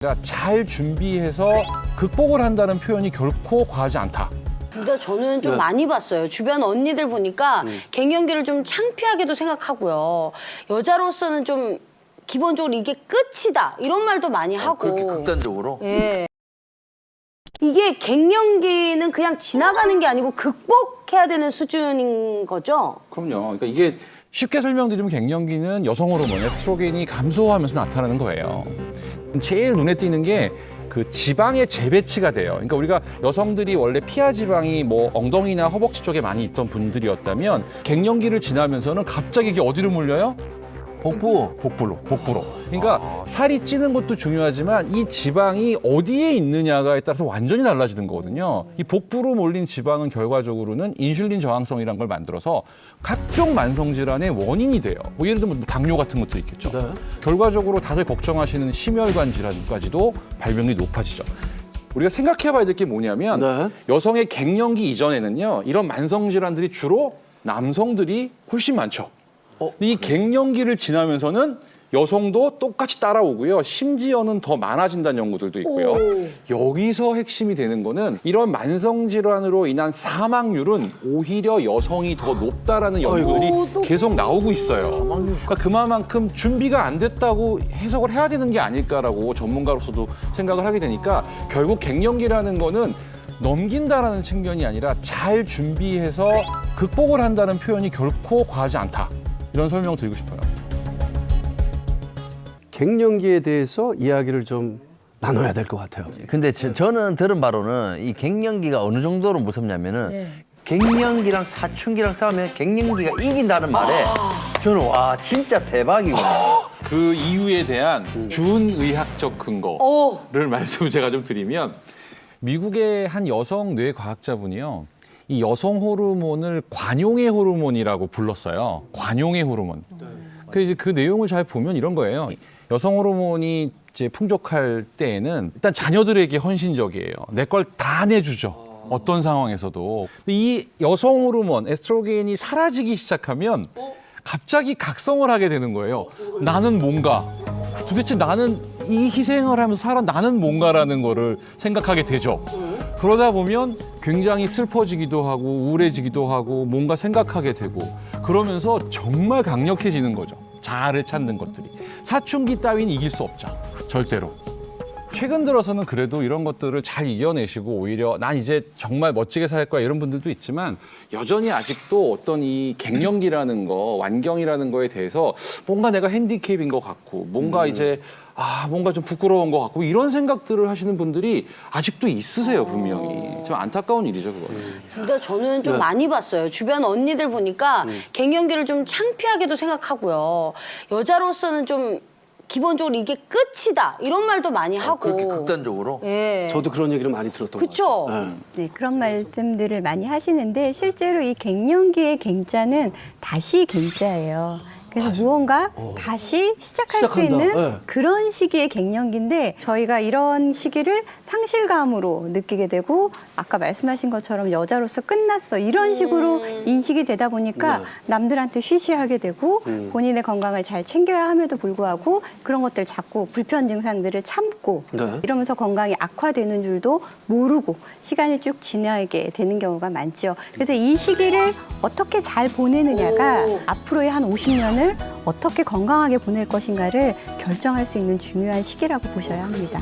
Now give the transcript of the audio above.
그러니까 잘 준비해서 극복을 한다는 표현이 결코 과하지 않다. 근데 저는 좀 많이 봤어요. 주변 언니들 보니까 갱년기를 좀 창피하게도 생각하고요. 여자로서는 좀 기본적으로 이게 끝이다 이런 말도 많이 하고. 그렇게 극단적으로? 예. 이게 갱년기는 그냥 지나가는 게 아니고 극복해야 되는 수준인 거죠? 그럼요. 그러니까 이게 쉽게 설명드리면 갱년기는 여성 호르몬 에스트로겐이 감소하면서 나타나는 거예요. 제일 눈에 띄는 게 그 지방의 재배치가 돼요. 그러니까 우리가 여성들이 원래 피하 지방이 뭐 엉덩이나 허벅지 쪽에 많이 있던 분들이었다면 갱년기를 지나면서는 갑자기 이게 어디로 몰려요? 복부로. 그러니까 살이 찌는 것도 중요하지만 이 지방이 어디에 있느냐가에 따라서 완전히 달라지는 거거든요. 이 복부로 몰린 지방은 결과적으로는 인슐린 저항성이라는 걸 만들어서 각종 만성 질환의 원인이 돼요. 뭐 예를 들면 당뇨 같은 것도 있겠죠. 네. 결과적으로 다들 걱정하시는 심혈관 질환까지도 발병이 높아지죠. 우리가 생각해 봐야 될 게 뭐냐면 네. 여성의 갱년기 이전에는요. 이런 만성 질환들이 주로 남성들이 훨씬 많죠. 이 갱년기를 지나면서는 여성도 똑같이 따라오고요. 심지어는 더 많아진다는 연구들도 있고요. 여기서 핵심이 되는 거는 이런 만성 질환으로 인한 사망률은 오히려 여성이 더 높다라는 연구들이 계속 나오고 있어요. 그러니까 그만큼 준비가 안 됐다고 해석을 해야 되는 게 아닐까라고 전문가로서도 생각을 하게 되니까 결국 갱년기라는 거는 넘긴다라는 측면이 아니라 잘 준비해서 극복을 한다는 표현이 결코 과하지 않다. 이런 설명을 드리고 싶어요. 갱년기에 대해서 이야기를 좀 나눠야 될 것 같아요. 근데 저는 들은 바로는 이 갱년기가 어느 정도로 무섭냐면은 갱년기랑 사춘기랑 싸우면 갱년기가 이긴다는 말에 저는 와 진짜 대박이구나. 그 이유에 대한 준의학적 근거를 말씀을 제가 좀 드리면 미국의 한 여성 뇌과학자분이요. 이 여성 호르몬을 관용의 호르몬이라고 불렀어요. 관용의 호르몬. 그래서 그 내용을 잘 보면 이런 거예요. 여성 호르몬이 이제 풍족할 때에는 일단 자녀들에게 헌신적이에요. 내 걸 다 내주죠. 어떤 상황에서도. 근데 이 여성 호르몬 에스트로겐이 사라지기 시작하면 갑자기 각성을 하게 되는 거예요. 나는 뭔가. 도대체 나는 이 희생을 하면서 살아 나는 뭔가라는 거를 생각하게 되죠. 그러다 보면 굉장히 슬퍼지기도 하고 우울해지기도 하고 뭔가 생각하게 되고 그러면서 정말 강력해지는 거죠. 자아를 찾는 것들이. 사춘기 따윈 이길 수 없죠. 절대로. 최근 들어서는 그래도 이런 것들을 잘 이겨내시고 오히려 난 이제 정말 멋지게 살 거야 이런 분들도 있지만 여전히 아직도 어떤 이 갱년기라는 거, 완경이라는 거에 대해서 뭔가 내가 핸디캡인 것 같고 뭔가 이제 뭔가 좀 부끄러운 것 같고 이런 생각들을 하시는 분들이 아직도 있으세요, 분명히. 좀 안타까운 일이죠, 그거. 근데 저는 좀 많이 봤어요. 주변 언니들 보니까 갱년기를 좀 창피하게도 생각하고요. 여자로서는 좀 기본적으로 이게 끝이다 이런 말도 많이 하고. 그렇게 극단적으로? 예. 저도 그런 얘기를 많이 들었던 것 그쵸? 같아요. 네. 네, 그런 말씀들을 많이 하시는데 실제로 이 갱년기의 갱자는 다시 갱자예요. 그래서 무언가 다시 시작할 수 시작한다. 있는 네. 그런 시기의 갱년기인데 저희가 이런 시기를 상실감으로 느끼게 되고 아까 말씀하신 것처럼 여자로서 끝났어 이런 식으로 인식이 되다 보니까 남들한테 쉬쉬하게 되고 본인의 건강을 잘 챙겨야 함에도 불구하고 그런 것들 자꾸 불편 증상들을 참고 네. 이러면서 건강이 악화되는 줄도 모르고 시간이 쭉 지나게 되는 경우가 많죠. 그래서 이 시기를 어떻게 잘 보내느냐가 앞으로의 한 50년을 어떻게 건강하게 보낼 것인가를 결정할 수 있는 중요한 시기라고 보셔야 합니다.